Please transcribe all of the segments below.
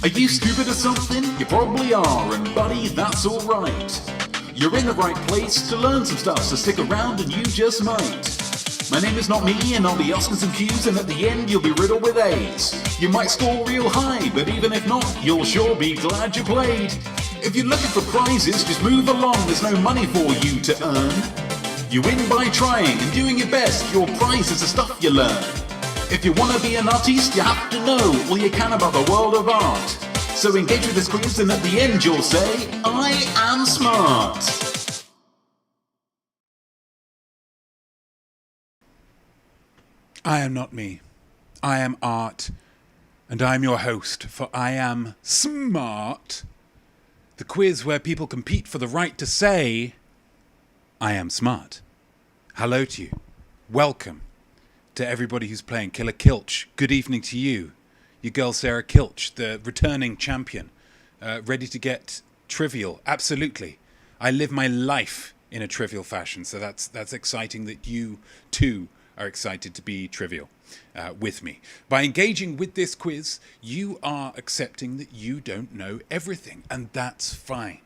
Are you stupid or something? You probably are, and buddy, that's alright. You're in the right place to learn some stuff, so stick around and you just might. My name is Notme, and I'll be asking some Q's, and at the end you'll be riddled with A's. You might score real high, but even if not, you'll sure be glad you played. If you're looking for prizes, just move along, there's no money for you to earn. You win by trying and doing your best, your prize is the stuff you learn. If you want to be an artiste, you have to know all you can about the world of art. So engage with this quiz, and at the end you'll say, I am smart. I am not me. I am art, and I am your host, for I am SmART, the quiz where people compete for the right to say, I am smart. Hello to you. Welcome to everybody who's playing. Killer Kilch, good evening to you. Your girl Sarah Kilch, the returning champion, ready to get trivial. Absolutely. I live my life in a trivial fashion, so that's exciting that you too are excited to be trivial with me. By engaging with this quiz, you are accepting that you don't know everything, and that's fine.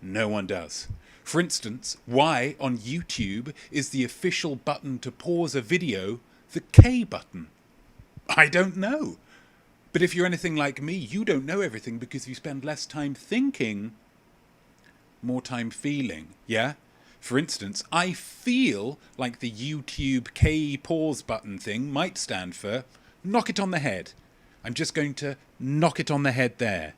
No one does. For instance, why on YouTube is the official button to pause a video the K button? I don't know. But if you're anything like me, you don't know everything because you spend less time thinking, more time feeling, yeah? For instance, I feel like the YouTube K pause button thing might stand for knock it on the head. I'm just going to knock it on the head there.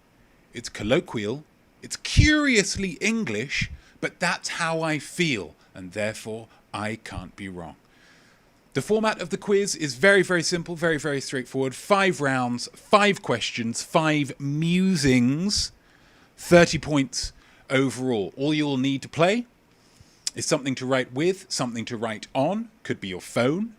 It's colloquial, it's curiously English, but that's how I feel, and therefore I can't be wrong. The format of the quiz is very, very simple, very, very straightforward. 5 rounds, 5 questions, 5 musings, 30 points overall. All you'll need to play is something to write with, something to write on. Could be your phone,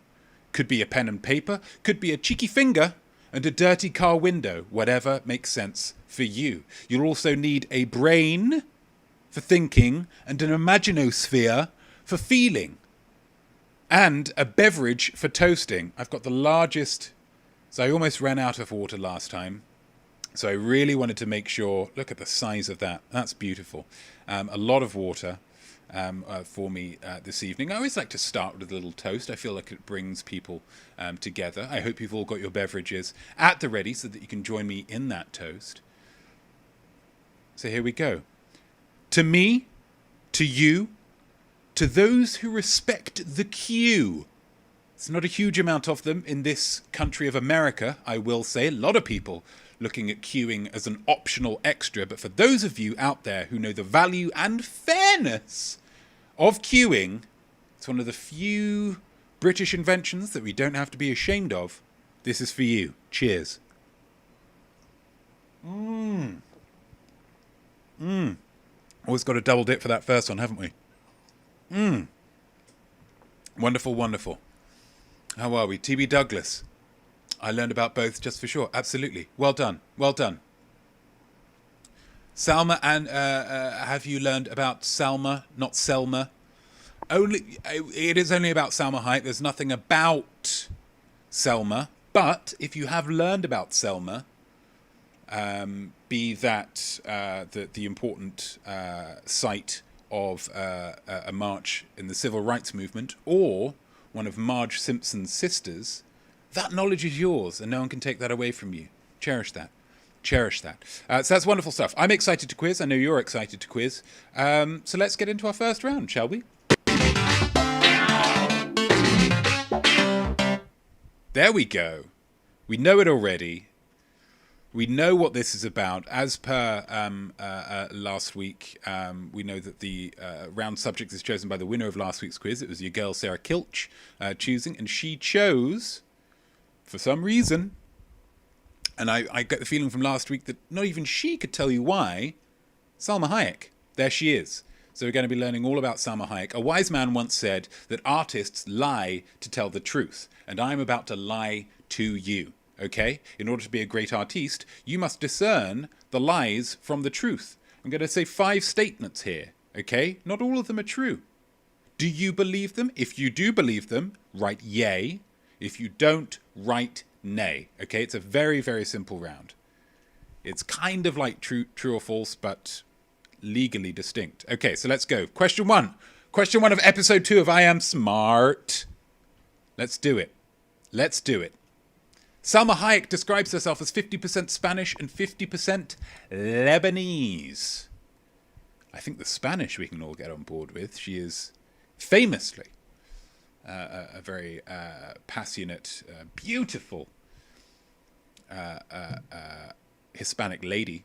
could be a pen and paper, could be a cheeky finger and a dirty car window, whatever makes sense for you. You'll also need a brain for thinking and an imaginosphere for feeling. And a beverage for toasting. I've got the largest, so I almost ran out of water last time. So I really wanted to make sure, look at the size of that. That's beautiful. A lot of water for me this evening. I always like to start with a little toast. I feel like it brings people together. I hope you've all got your beverages at the ready so that you can join me in that toast. So here we go. To me, to you, to those who respect the queue. It's not a huge amount of them in this country of America, I will say. A lot of people looking at queuing as an optional extra. But for those of you out there who know the value and fairness of queuing, it's one of the few British inventions that we don't have to be ashamed of. This is for you. Cheers. Always got a double dip for that first one, haven't we? Wonderful, wonderful. How are we? TB Douglas. I learned about both just for sure. Absolutely. Well done. Well done. Salma, and have you learned about Salma, not Selma? It is only about Salma Hayek. There's nothing about Selma. But if you have learned about Selma, be that the important site of a march in the civil rights movement, or one of Marge Simpson's sisters, that knowledge is yours, and no one can take that away from you. Cherish that. Cherish that. So that's wonderful stuff. I'm excited to quiz. I know you're excited to quiz. So let's get into our first round, shall we? There we go. We know it already. We know what this is about. As per last week, we know that the round subject is chosen by the winner of last week's quiz. It was your girl, Sarah Kilch, choosing. And she chose, for some reason, and I get the feeling from last week that not even she could tell you why, Salma Hayek. There she is. So we're going to be learning all about Salma Hayek. A wise man once said that artists lie to tell the truth. And I'm about to lie to you. Okay? In order to be a great artiste, you must discern the lies from the truth. I'm going to say 5 statements here. Okay? Not all of them are true. Do you believe them? If you do believe them, write yay. If you don't, write nay. Okay? It's a very, very simple round. It's kind of like true or false, but legally distinct. Okay, so let's go. Question 1. Question 1 of episode 2 of I Am Smart. Let's do it. Let's do it. Salma Hayek describes herself as 50% Spanish and 50% Lebanese. I think the Spanish we can all get on board with. She is famously a very passionate, beautiful Hispanic lady.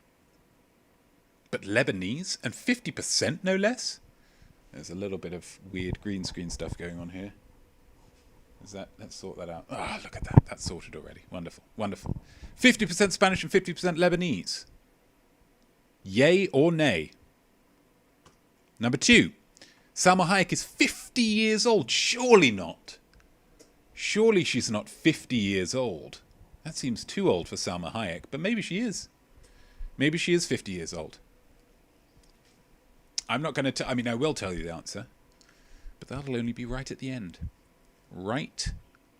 But Lebanese, and 50% no less? There's a little bit of weird green screen stuff going on here. Let's sort that out. Ah, look at that. That's sorted already. Wonderful. Wonderful. 50% Spanish and 50% Lebanese. Yay or nay? Number 2. Salma Hayek is 50 years old. Surely not. Surely she's not 50 years old. That seems too old for Salma Hayek, but maybe she is. Maybe she is 50 years old. I'm not going to I will tell you the answer, but that'll only be right at the end. Right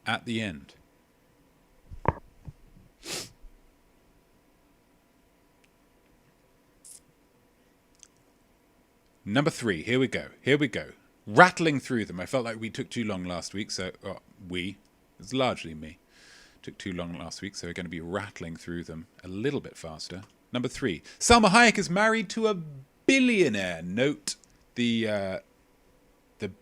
at the end. Number 3. Here we go. Here we go. Rattling through them. I felt like we took too long last week, so it's largely me. Took too long last week, so we're going to be rattling through them a little bit faster. Number 3. Salma Hayek is married to a billionaire. Note the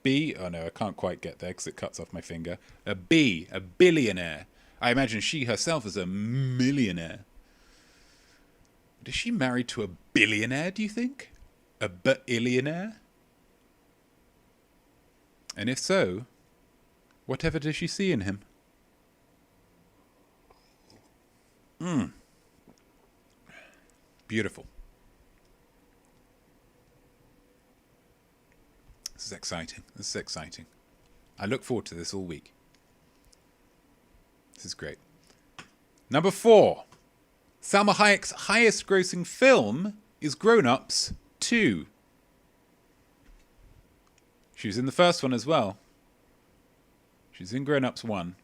B. Oh no, I can't quite get there because it cuts off my finger. A billionaire. I imagine she herself is a millionaire. But is she married to a billionaire, do you think? A billionaire? And if so, whatever does she see in him? Beautiful. This is exciting. This is exciting. I look forward to this all week. This is great. Number 4. Salma Hayek's highest grossing film is Grown Ups 2. She was in the first one as well. She's in Grown Ups 1.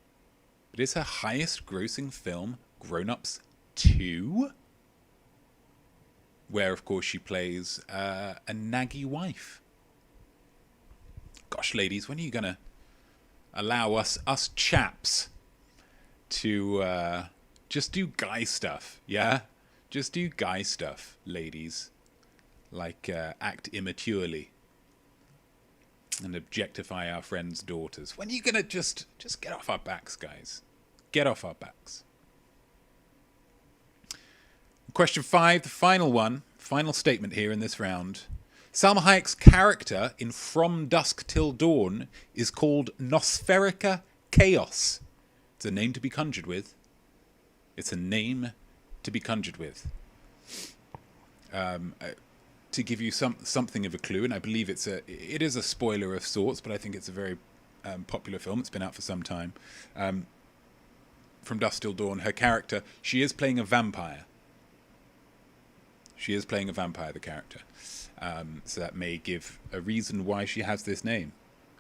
But is her highest grossing film Grown Ups 2? Where, of course, she plays a naggy wife. Gosh, ladies, when are you going to allow us chaps to just do guy stuff, yeah? Just do guy stuff, ladies. Like act immaturely and objectify our friends' daughters. When are you going to just get off our backs, guys? Get off our backs. Question 5, the final one. Final statement here in this round. Salma Hayek's character in From Dusk Till Dawn is called Nosferica Chaos. It's a name to be conjured with. It's a name to be conjured with. To give you something of a clue, and I believe it is a spoiler of sorts, but I think it's a very popular film. It's been out for some time. From Dusk Till Dawn, her character, she is playing a vampire. She is playing a vampire, the character. So that may give a reason why she has this name.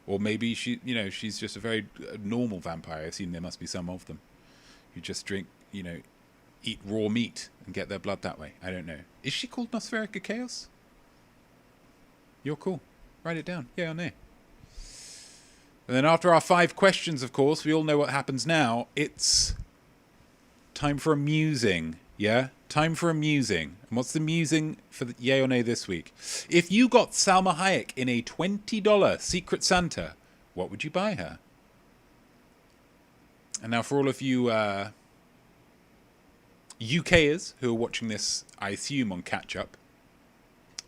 Or maybe she's just a very normal vampire. I assume there must be some of them who just drink, eat raw meat and get their blood that way. I don't know. Is she called Nosferica Chaos? You're cool. Write it down. Yeah or nay. And then after our 5 questions, of course, we all know what happens now. It's time for a musing. Yeah? Time for a musing. And what's the musing for the yay or nay this week? If you got Salma Hayek in a $20 Secret Santa, what would you buy her? And now for all of you UKers who are watching this, I assume, on catch-up,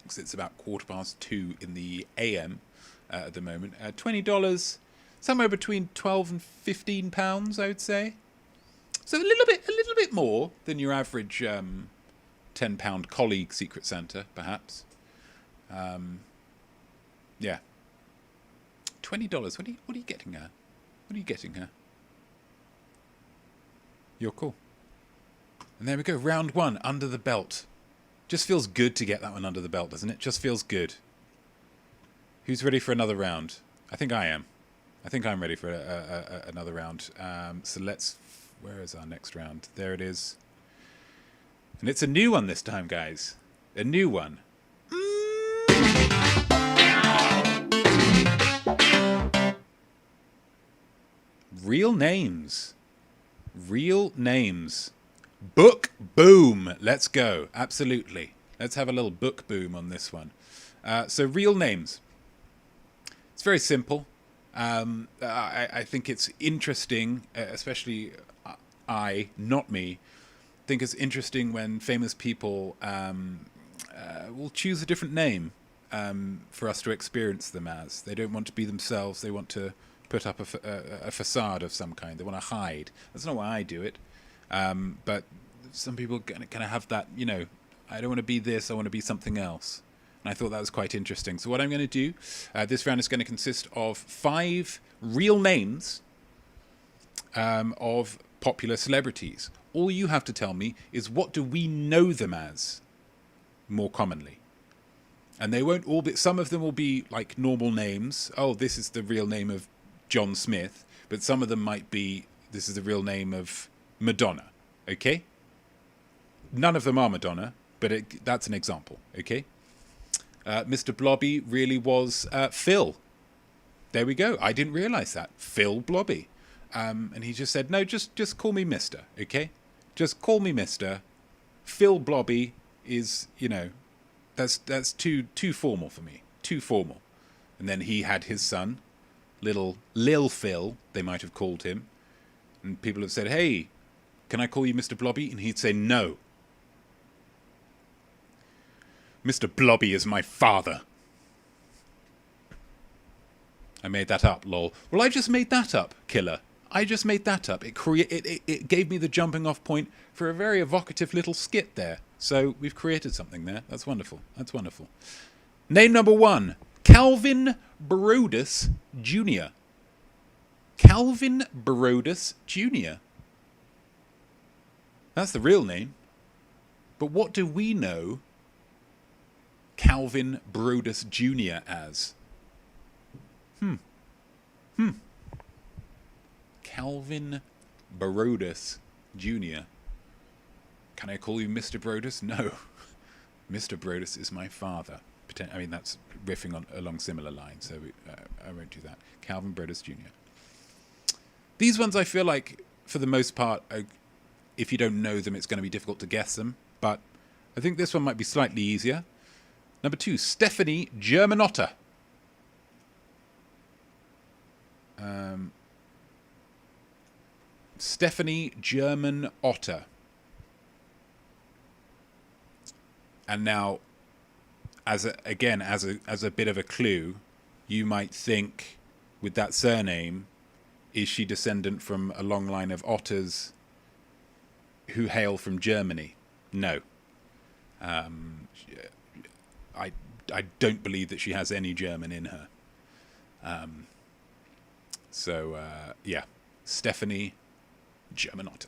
because it's about 2:15 in the AM at the moment, $20, somewhere between £12 and £15, I would say. So a little bit more than your average £10 colleague Secret Santa, perhaps. Yeah. $20. What are you getting her? What are you getting her? You're cool. And there we go. Round 1, under the belt. Just feels good to get that one under the belt, doesn't it? Just feels good. Who's ready for another round? I think I am. I think I'm ready for another round. So let's... Where is our next round? There it is. And it's a new one this time, guys. A new one. Real names. Real names. Book boom. Let's go. Absolutely. Let's have a little book boom on this one. So real names. It's very simple. I think it's interesting, especially not me, think it's interesting when famous people will choose a different name for us to experience them as. They don't want to be themselves. They want to put up a facade of some kind. They want to hide. That's not why I do it. But some people kind of have that, I don't want to be this, I want to be something else. And I thought that was quite interesting. So what I'm going to do, this round is going to consist of 5 real names of popular celebrities. All you have to tell me is what do we know them as more commonly. And they won't all be, some of them will be like normal names. Oh, this is the real name of John Smith. But some of them might be, this is the real name of Madonna. Okay? None of them are Madonna, but that's an example. Okay? Mr. Blobby really was Phil. There we go. I didn't realize that. Phil Blobby. And he just said, no, just call me Mr. Okay? Just call me Mr. Phil Blobby is, that's too formal for me. Too formal. And then he had his son, Lil Phil, they might have called him. And people have said, hey, can I call you Mr. Blobby? And he'd say, no. Mr. Blobby is my father. I made that up, lol. Well, I just made that up, killer. I just made that up. It gave me the jumping off point for a very evocative little skit there. So we've created something there. That's wonderful. That's wonderful. Name number 1. Calvin Broadus Jr. Calvin Broadus Jr. That's the real name. But what do we know Calvin Broadus Jr. as? Calvin Broadus Jr. Can I call you Mr. Broadus? No. Mr. Broadus is my father. I mean, that's riffing along similar lines, so I won't do that. Calvin Broadus Jr. These ones I feel like, for the most part, if you don't know them, it's going to be difficult to guess them. But I think this one might be slightly easier. Number 2, Stefani Germanotta. Stefani Germanotta. And now, as a bit of a clue, you might think, with that surname, is she descendant from a long line of otters who hail from Germany? No. I don't believe that she has any German in her. Yeah, Stefani Germanotta.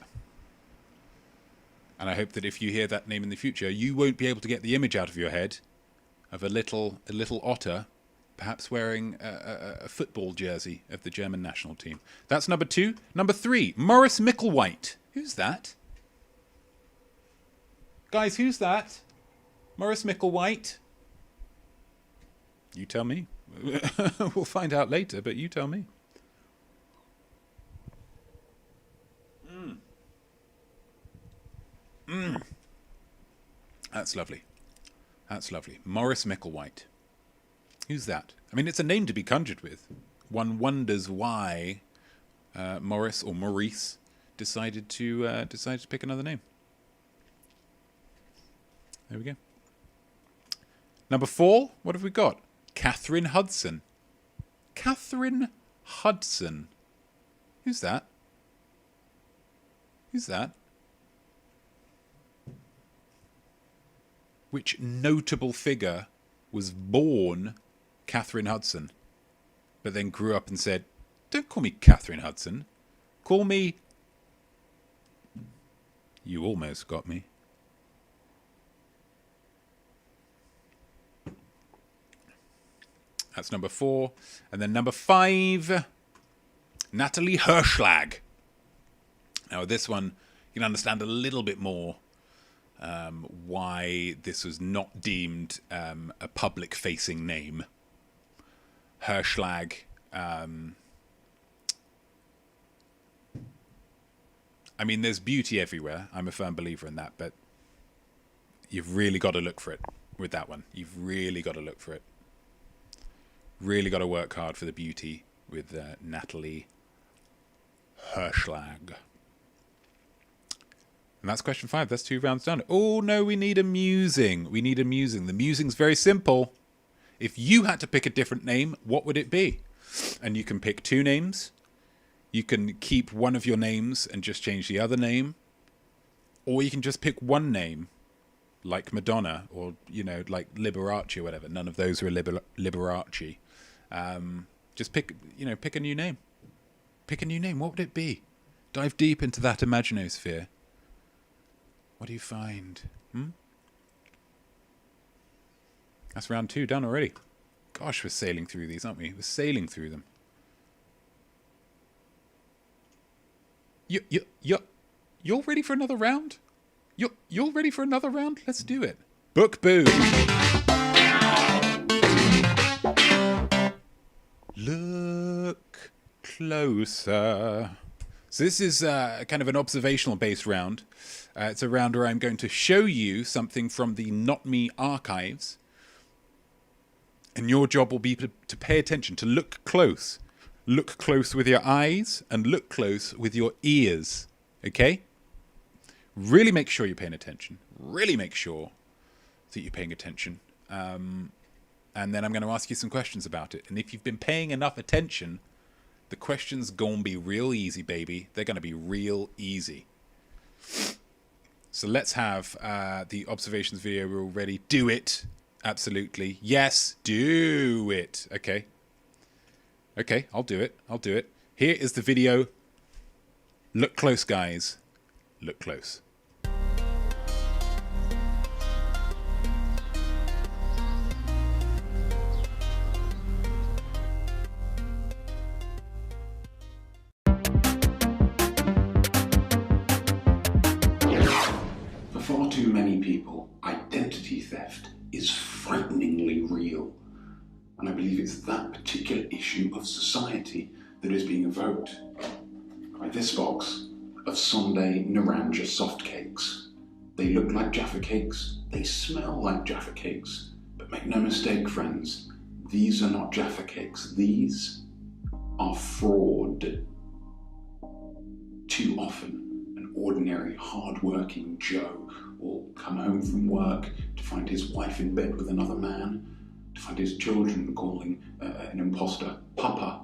And I hope that if you hear that name in the future, you won't be able to get the image out of your head of a little otter, perhaps wearing a football jersey of the German national team. That's number 2. Number 3, Maurice Micklewhite. Who's that? Guys, who's that? Maurice Micklewhite? You tell me. We'll find out later, but you tell me. That's lovely. That's lovely. Maurice Micklewhite. Who's that? I mean, it's a name to be conjured with. One wonders why Maurice or Maurice decided to pick another name. There we go. Number 4, what have we got? Kathryn Hudson. Kathryn Hudson. Who's that? Who's that? Which notable figure was born Kathryn Hudson, but then grew up and said, don't call me Kathryn Hudson. Call me... You almost got me. That's number 4. And then number 5, Natalie Herschlag. Now this one, you can understand a little bit more why this was not deemed a public-facing name. Herschlag. I mean, there's beauty everywhere. I'm a firm believer in that, but you've really got to look for it with that one. You've really got to look for it. Really got to work hard for the beauty with Natalie Herschlag. And that's question 5. That's 2 rounds done. Oh, no, we need a musing. We need a musing. The musing's very simple. If you had to pick a different name, what would it be? And you can pick 2 names. You can keep one of your names and just change the other name. Or you can just pick one name, like Madonna, or, like Liberace or whatever. None of those are Liberace. Just pick a new name. Pick a new name. What would it be? Dive deep into that imaginosphere. What do you find? That's round 2 done already. Gosh, we're sailing through these, aren't we? We're sailing through them. You're ready for another round? You're ready for another round? Let's do it. Book boo. Look closer. So this is kind of an observational based round. It's a round where I'm going to show you something from the Notme archives. And your job will be to pay attention, to look close. Look close with your eyes and look close with your ears. Okay? Really make sure you're paying attention. Really make sure that you're paying attention. And then I'm going to ask you some questions about it. And if you've been paying enough attention, the questions gonna be real easy, baby. They're going to be real easy. So let's have the observations video. We're all ready. Do it. Absolutely. Yes, do it. Okay. Okay, I'll do it. I'll do it. Here is the video. Look close, guys. Look close. For far too many people, identity theft is frighteningly real. And I believe it's that particular issue of society that is being evoked by this box of Sunday Naranja soft cakes. They look like Jaffa cakes, they smell like Jaffa cakes, but make no mistake, friends, these are not Jaffa cakes, these are fraud. Too often, an ordinary, hard-working Joe will come home from work to find his wife in bed with another man, to find his children calling an imposter Papa,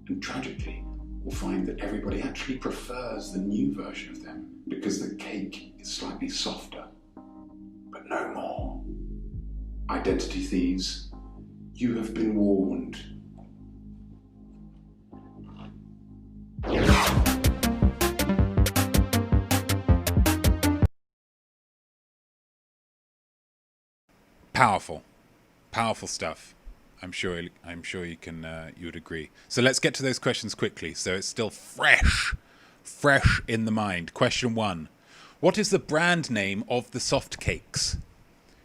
and tragically will find that everybody actually prefers the new version of them because the cake is slightly softer. But no more. Identity thieves, you have been warned. Powerful stuff. I'm sure you can you would agree. So let's get to those questions quickly. So it's still fresh in the mind. Question 1: what is the brand name of the soft cakes?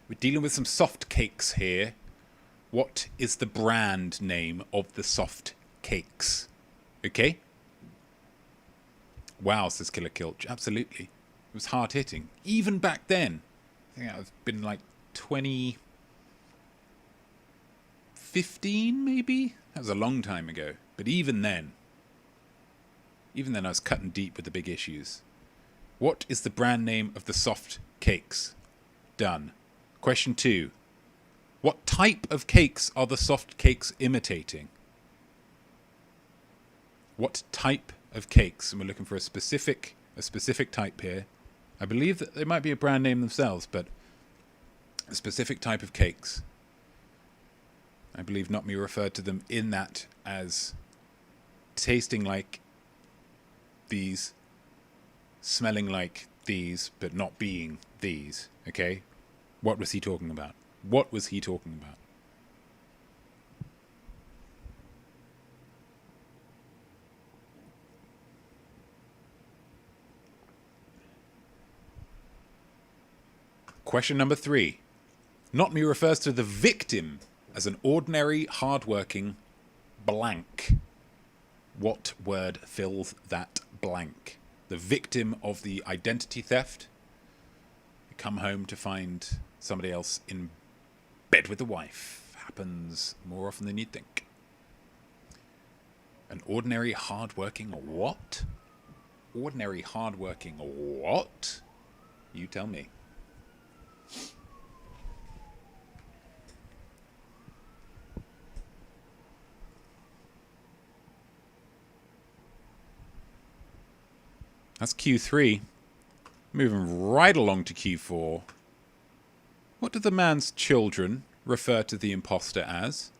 We're dealing with some soft cakes here. What is the brand name of the soft cakes? Okay. Wow, says Killer Kilch. Absolutely, it was hard hitting even back then. I think I've been like 2015 maybe? That was a long time ago. But even then I was cutting deep with the big issues. What is the brand name of the soft cakes? Done. Question 2. What type of cakes are the soft cakes imitating? What type of cakes? And we're looking for a specific type here. I believe that they might be a brand name themselves, but a specific type of cakes. I believe Notme referred to them in that as tasting like these, smelling like these, but not being these. Okay? What was he talking about? What was he talking about? Question number 3. Notme refers to the victim as an ordinary, hardworking blank. What word fills that blank? The victim of the identity theft. You come home to find somebody else in bed with the wife. Happens more often than you'd think. An ordinary, hardworking what? Ordinary, hardworking what? You tell me. That's Q3. Moving right along to Q4. What do the man's children refer to the imposter as?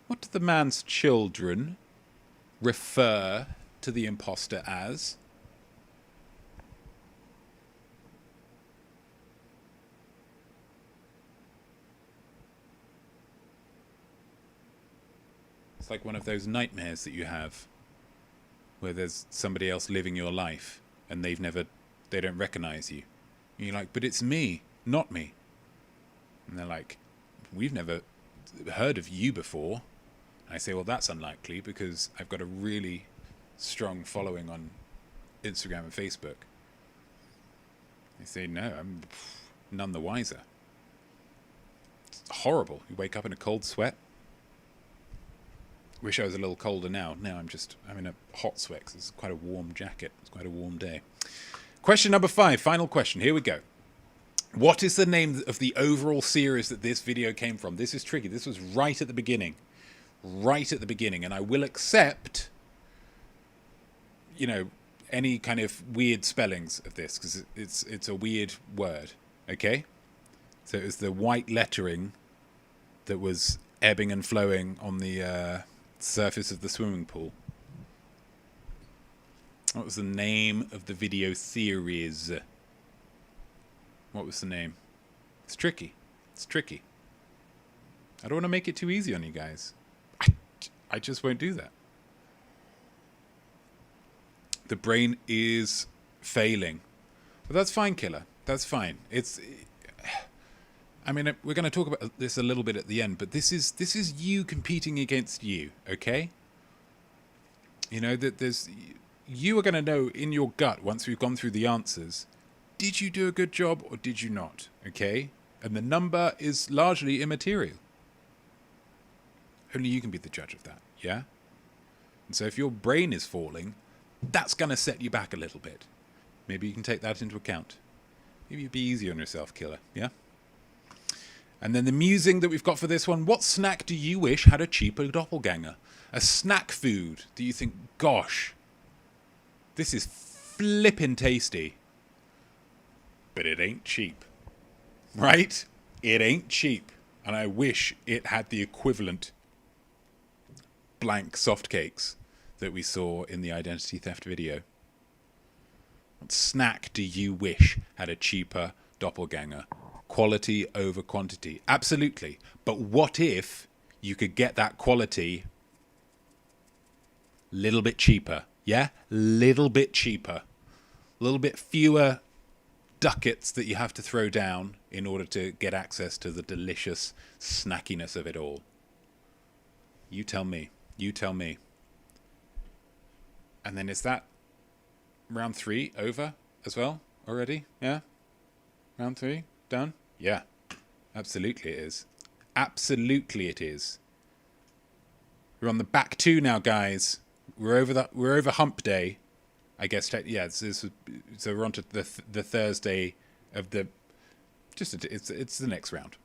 What do the man's children refer to the imposter as? It's like one of those nightmares that you have, where there's somebody else living your life and they don't recognize you. And you're like, but it's me, not me. And they're like, we've never heard of you before. And I say, well, that's unlikely because I've got a really strong following on Instagram and Facebook. They say, no, I'm none the wiser. It's horrible. You wake up in a cold sweat. Wish I was a little colder now. Now I'm in a hot sweat 'cause it's quite a warm jacket. It's quite a warm day. Question number 5, final question. Here we go. What is the name of the overall series that this video came from? This is tricky. This was right at the beginning. Right at the beginning. And I will accept, any kind of weird spellings of this because it's a weird word. Okay? So it was the white lettering that was ebbing and flowing on the surface of the swimming pool. What was the name of the video series? What was the name? It's tricky. It's tricky. I don't want to make it too easy on you guys. I just won't do that. The brain is failing. But that's fine, Killer. That's fine. We're going to talk about this a little bit at the end, but this is you competing against you, okay? You are going to know in your gut once we've gone through the answers, did you do a good job or did you not, okay? And the number is largely immaterial. Only you can be the judge of that, yeah? And so if your brain is falling, that's going to set you back a little bit. Maybe you can take that into account. Maybe be easy on yourself, Killer, yeah? And then the musing that we've got for this one, what snack do you wish had a cheaper doppelganger? A snack food that you think, gosh, this is flippin' tasty, but it ain't cheap, right? It ain't cheap. And I wish it had the equivalent blank soft cakes that we saw in the identity theft video. What snack do you wish had a cheaper doppelganger? Quality over quantity. Absolutely. But what if you could get that quality a little bit cheaper? Yeah? Little bit cheaper. A little bit fewer ducats that you have to throw down in order to get access to the delicious snackiness of it all. You tell me. You tell me. And then is that round 3 over as well already? Yeah? Round 3 done? Yeah. Absolutely it is. Absolutely it is. We're on the back 2 now, guys. We're over hump day. I guess, yeah, so we're on to the Thursday of the... It's the next round.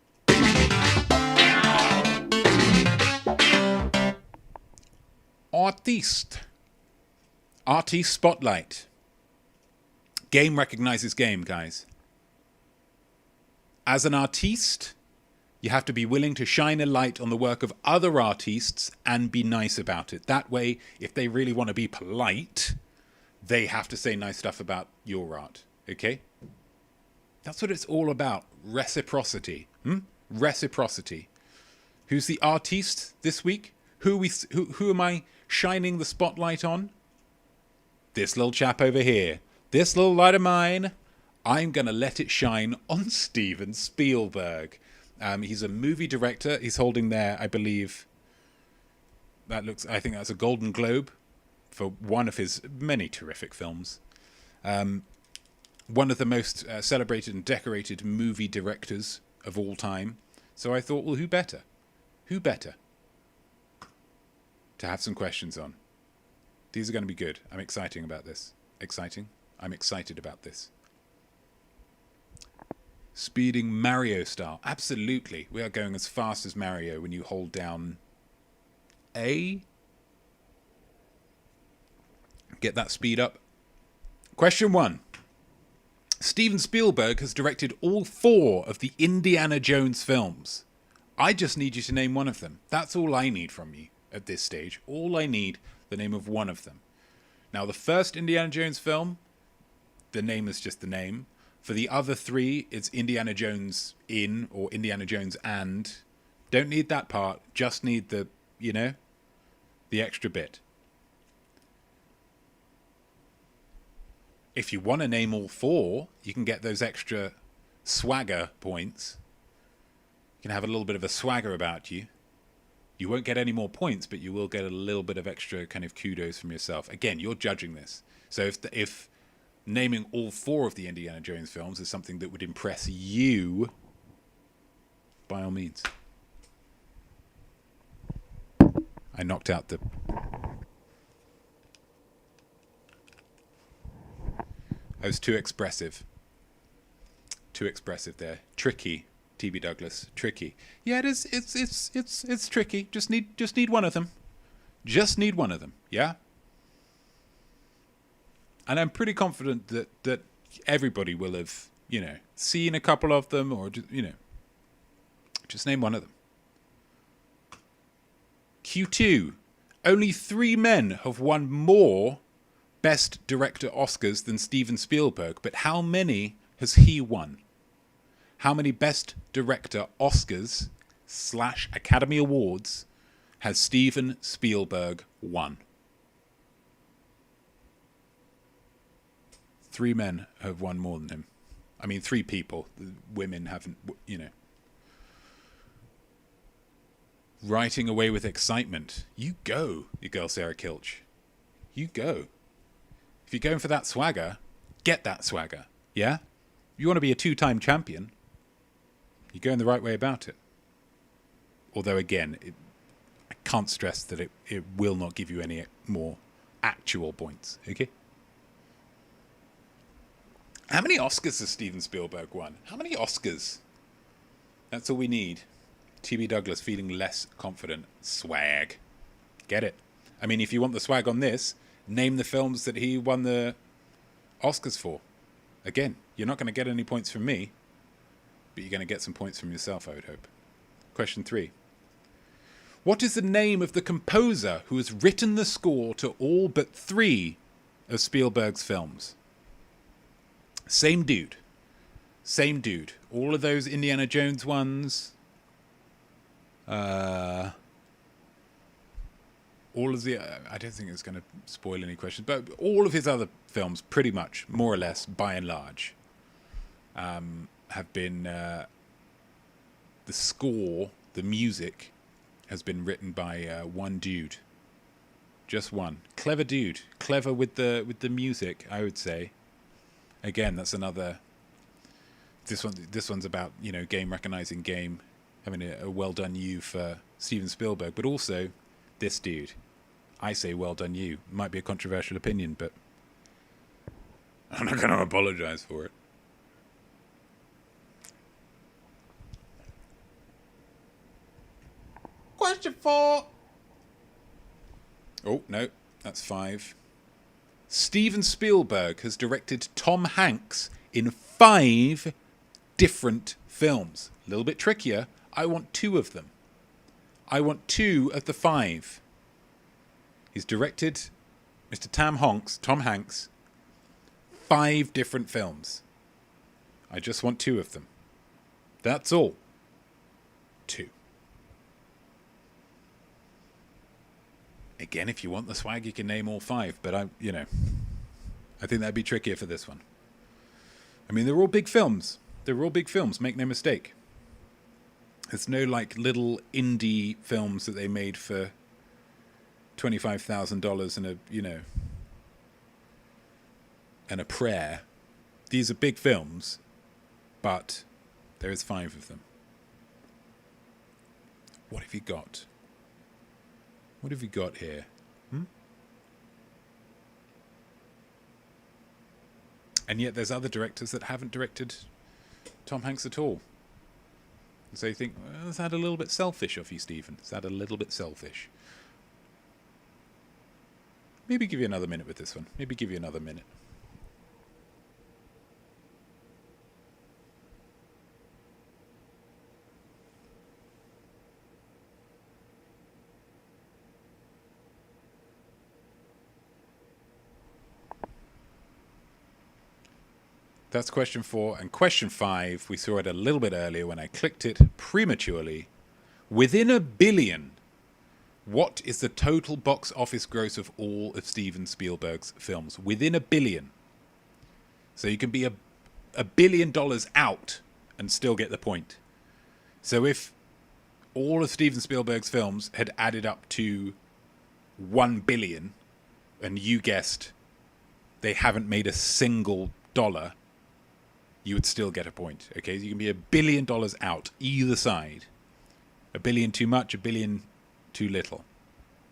Artiste Spotlight. Game recognizes game, guys. As an artiste, you have to be willing to shine a light on the work of other artists and be nice about it. That way, if they really want to be polite, they have to say nice stuff about your art, okay? That's what it's all about. Reciprocity. Reciprocity. Who's the artiste this week? Who am I shining the spotlight on? This little chap over here. This little light of mine. I'm going to let it shine on Steven Spielberg. He's a movie director. He's holding there, I believe, I think that's a Golden Globe for one of his many terrific films. One of the most celebrated and decorated movie directors of all time. So I thought, well, who better? Who better to have some questions on? These are going to be good. I'm excited about this. I'm excited about this. Speeding Mario style. Absolutely. We are going as fast as Mario when you hold down A. Get that speed up. Question 1. Steven Spielberg has directed all 4 of the Indiana Jones films. I just need you to name one of them. That's all I need from you at this stage. All I need, the name of one of them. Now, the first Indiana Jones film, the name is just the name. For the other 3, it's Indiana Jones in or Indiana Jones and. Don't need that part. Just need the, the extra bit. If you want to name all 4, you can get those extra swagger points. You can have a little bit of a swagger about you. You won't get any more points, but you will get a little bit of extra kind of kudos from yourself. Again, you're judging this. So if naming all 4 of the Indiana Jones films is something that would impress you, by all means. I knocked out the... I was too expressive. Too expressive there. Tricky, TB Douglas. Tricky. Yeah, it is. It's tricky. Just need one of them. Just need one of them. Yeah. And I'm pretty confident that everybody will have, seen a couple of them, or just name one of them. Q2. Only 3 men have won more Best Director Oscars than Steven Spielberg, but how many has he won? How many Best Director Oscars / Academy Awards has Steven Spielberg won? 3 men have won more than him. I mean, 3 people. The women haven't, Writing Away with Excitement. You go, you girl Sarah Kilch. You go. If you're going for that swagger, get that swagger. Yeah? You want to be a 2-time champion, you're going the right way about it. Although, again, I can't stress that it will not give you any more actual points. Okay? How many Oscars has Steven Spielberg won? How many Oscars? That's all we need. TB Douglas feeling less confident. Swag. Get it. I mean, if you want the swag on this, name the films that he won the Oscars for. Again, you're not going to get any points from me, but you're going to get some points from yourself, I would hope. Question 3. What is the name of the composer who has written the score to all but 3 of Spielberg's films? Same dude. Same dude. All of those Indiana Jones ones. All of the... I don't think it's going to spoil any questions, but all of his other films, pretty much, more or less, by and large, have been... the score, the music, has been written by one dude. Just one. Clever dude. Clever with the music, I would say. Again, that's another... This one's about, game recognizing game, having a well done you for Steven Spielberg, but also this dude. I say well done you. Might be a controversial opinion, but I'm not going to apologize for it. Question 4. Oh, no, that's 5. Steven Spielberg has directed Tom Hanks in 5 different films. A little bit trickier. I want 2 of them. I want 2 of the 5. He's directed Mr. Tom Hanks, 5 different films. I just want 2 of them. That's all. 2. Again, if you want the swag, you can name all 5, but I think that'd be trickier for this one. I mean, they're all big films. They're all big films, make no mistake. It's no like little indie films that they made for $25,000 and and a prayer. These are big films, but there is 5 of them. What have you got? What have you got here? And yet there's other directors that haven't directed Tom Hanks at all. So you think, well, is that a little bit selfish of you, Stephen? Is that a little bit selfish? Maybe give you another minute with this one. Maybe give you another minute. That's question 4. And question 5, we saw it a little bit earlier when I clicked it prematurely. Within a billion, what is the total box office gross of all of Steven Spielberg's films? Within a billion. So you can be $1 billion out and still get the point. So if all of Steven Spielberg's films had added up to 1 billion, and you guessed they haven't made a single dollar, you would still get a point. Okay, so you can be $1 billion out either side. $1 billion too much, $1 billion too little.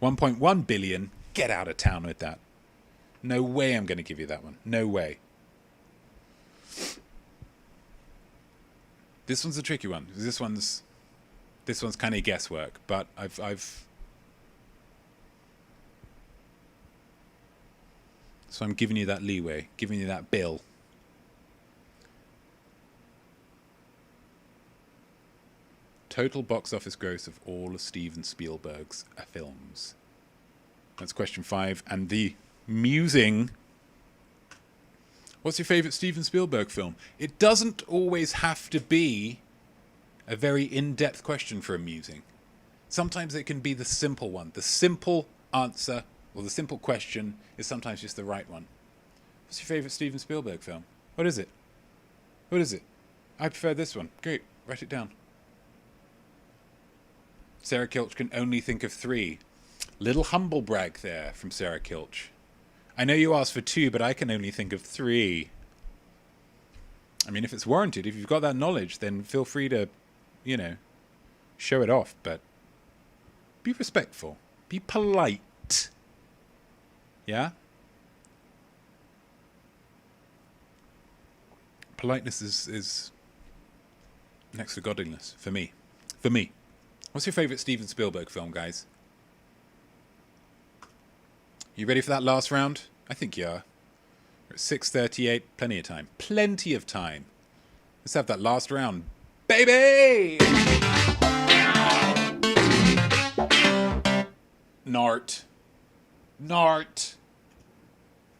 1.1 billion, get out of town with that. No way I'm going to give you that one. No way. This one's a tricky one. This one's kind of guesswork, but I've so I'm giving you that leeway, giving you that bill. Total box office gross of all of Steven Spielberg's films. That's question 5. And the musing. What's your favourite Steven Spielberg film? It doesn't always have to be a very in-depth question for a musing. Sometimes it can be the simple one. The simple answer or the simple question is sometimes just the right one. What's your favourite Steven Spielberg film? What is it? What is it? I prefer this one. Great. Write it down. Sarah Kilch can only think of 3. Little humble brag there from Sarah Kilch. I know you asked for 2, but I can only think of 3. I mean, if it's warranted, if you've got that knowledge, then feel free to, show it off. But be respectful. Be polite. Yeah? Politeness is next to godliness, for me. For me. What's your favourite Steven Spielberg film, guys? You ready for that last round? I think you are. We're at 6:38. Plenty of time. Plenty of time. Let's have that last round. Baby! Nart.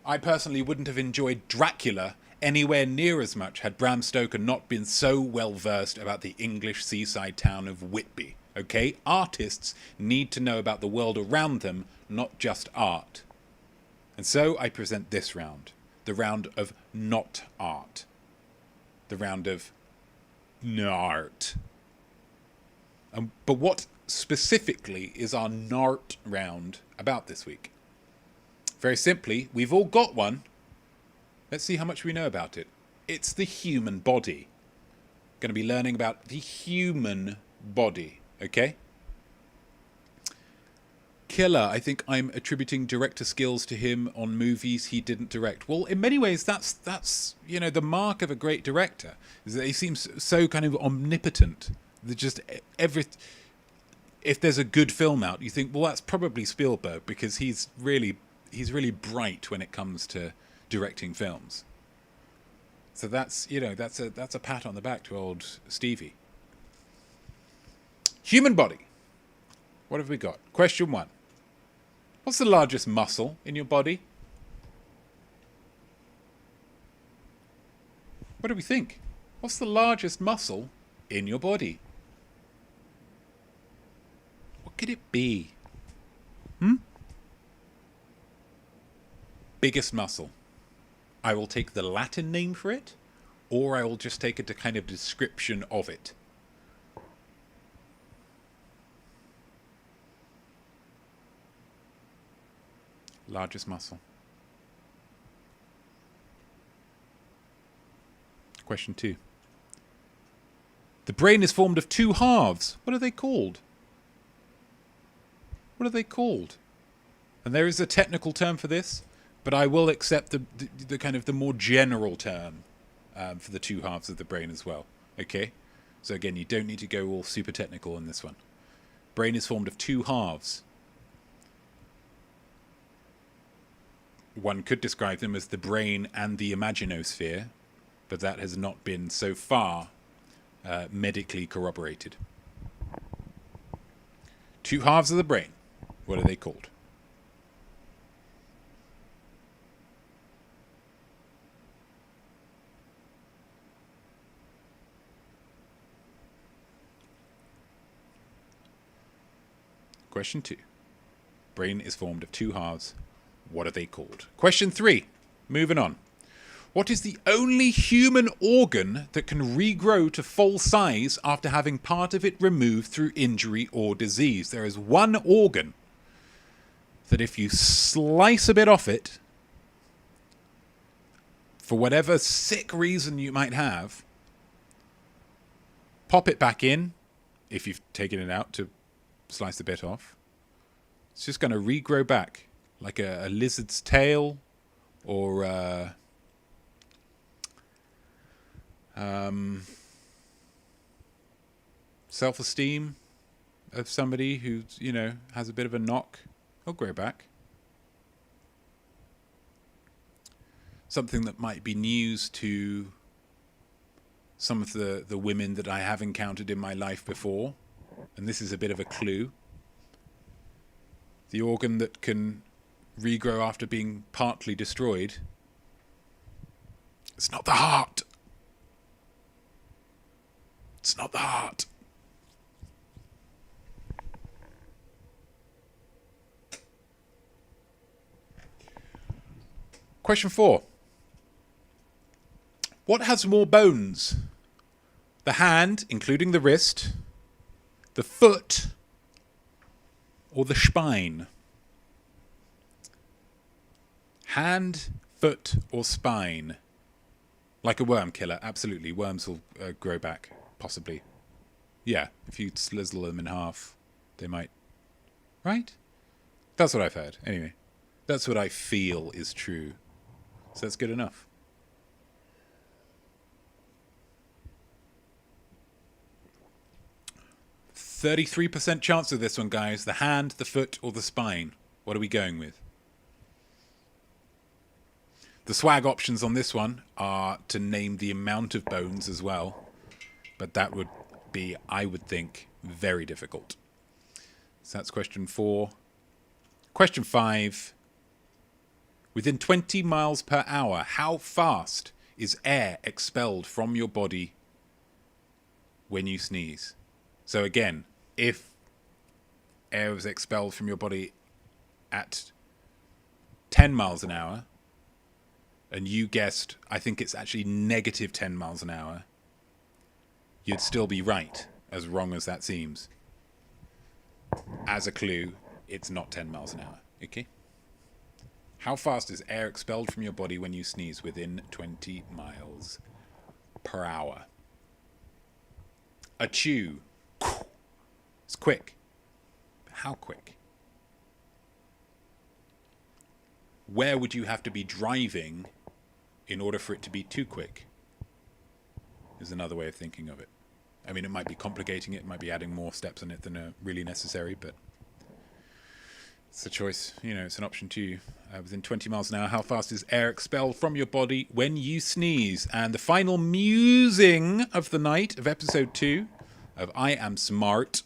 I personally wouldn't have enjoyed Dracula anywhere near as much had Bram Stoker not been so well versed about the English seaside town of Whitby. Okay? Artists need to know about the world around them, not just art. And so I present this round. The round of not art. The round of nart. But what specifically is our nart round about this week? Very simply, we've all got one. Let's see how much we know about it. It's the human body. Going to be learning about the human body. Okay? Killer, I think I'm attributing director skills to him on movies he didn't direct. Well, in many ways, that's the mark of a great director. Is that he seems so kind of omnipotent. That just if there's a good film out, you think, well, that's probably Spielberg because he's really bright when it comes to directing films. So that's a pat on the back to old Stevie. Human body. What have we got? Question 1. What's the largest muscle in your body? What do we think? What's the largest muscle in your body? What could it be? Biggest muscle. I will take the Latin name for it, or I will just take a kind of description of it. Largest muscle. Question 2. The brain is formed of two halves. What are they called? What are they called? And there is a technical term for this, but I will accept the kind of the more general term for the two halves of the brain as well. Okay? So again, you don't need to go all super technical on this one. Brain is formed of two halves. One could describe them as the brain and the imaginosphere, but that has not been so far medically corroborated. Two halves of the brain. What are they called? Question 2. Brain is formed of two halves. What are they called? Question 3. Moving on. What is the only human organ that can regrow to full size after having part of it removed through injury or disease? There is one organ that if you slice a bit off it, for whatever sick reason you might have, pop it back in, if you've taken it out to slice the bit off, it's just going to regrow back, like a lizard's tail, or self-esteem of somebody who, has a bit of a knock. It'll grow back. Something that might be news to some of the women that I have encountered in my life before, and this is a bit of a clue. The organ that can regrow after being partly destroyed, it's not the heart. It's not the heart. Question 4. What has more bones? The hand, including the wrist, the foot, or the spine? Hand, foot, or spine? Like a worm killer, absolutely. Worms will grow back, possibly. Yeah, if you slizzle them in half, they might. Right? That's what I've heard. Anyway, that's what I feel is true. So that's good enough. %33% chance of this one, guys. The hand, the foot, or the spine. What are we going with? The swag options on this one are to name the amount of bones as well. But that would be, I would think, very difficult. So that's question 4. Question 5. Within 20 miles per hour, how fast is air expelled from your body when you sneeze? So again, if air was expelled from your body at 10 miles an hour, and you guessed, I think it's actually negative 10 miles an hour, you'd still be right, as wrong as that seems. As a clue, it's not 10 miles an hour, okay? How fast is air expelled from your body when you sneeze within 20 miles per hour? Achoo. It's quick. How quick? Where would you have to be driving in order for it to be too quick? Is another way of thinking of it. I mean, it might be complicating it. It might be adding more steps on it than are really necessary, but it's a choice. It's an option to you. Within 20 miles an hour, how fast is air expelled from your body when you sneeze? And the final musing of the night of episode 2 of I Am SmART.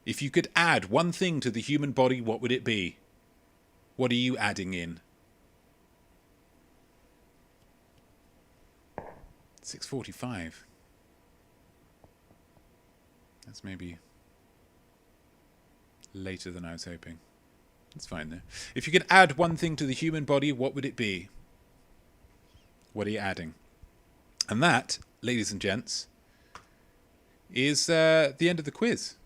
If you could add one thing to the human body, what would it be? What are you adding in? 6:45. That's maybe later than I was hoping. That's fine though. If you could add one thing to the human body, what would it be? What are you adding? And that, ladies and gents, is the end of the quiz.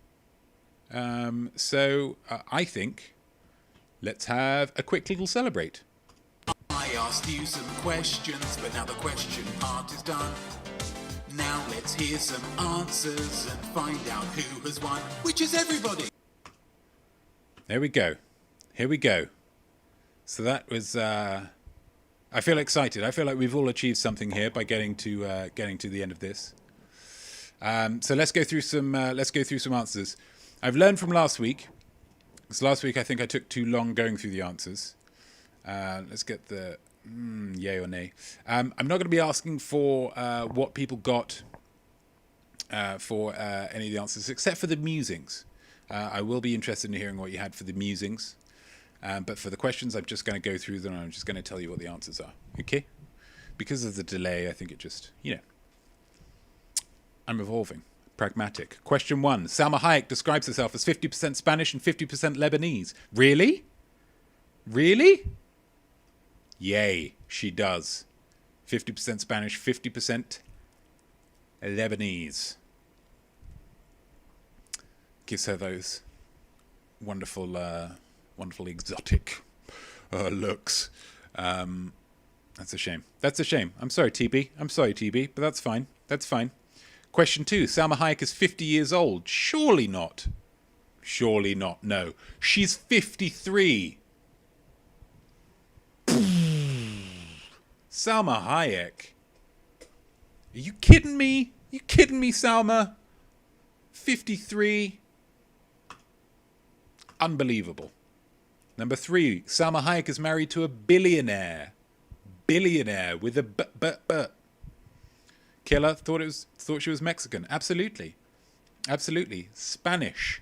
So I think let's have a quick little celebrate. I asked you some questions, but now the question part is done. Now let's hear some answers and find out who has won, which is everybody. There we go. Here we go. So that was. I feel excited. I feel like we've all achieved something here by getting to the end of this. So let's go through some answers. I've learned from last week. Because last week I think I took too long going through the answers. Let's get the yay or nay. I'm not going to be asking for what people got for any of the answers, except for the musings. I will be interested in hearing what you had for the musings. But for the questions, I'm just going to go through them and I'm just going to tell you what the answers are. Okay? Because of the delay, I think it just, I'm evolving. Pragmatic. Question 1. Salma Hayek describes herself as 50% Spanish and 50% Lebanese. Really? Really? Yay, she does. 50% Spanish, 50% Lebanese. Gives her those wonderful exotic looks. That's a shame. I'm sorry, TB, but that's fine. Question 2. Salma Hayek is 50 years old. Surely not. No. She's 53. Salma Hayek. Are you kidding me? Salma? 53? Unbelievable. Number 3. Salma Hayek is married to a billionaire. Billionaire with a b. Killer thought she was Mexican. Absolutely. Spanish.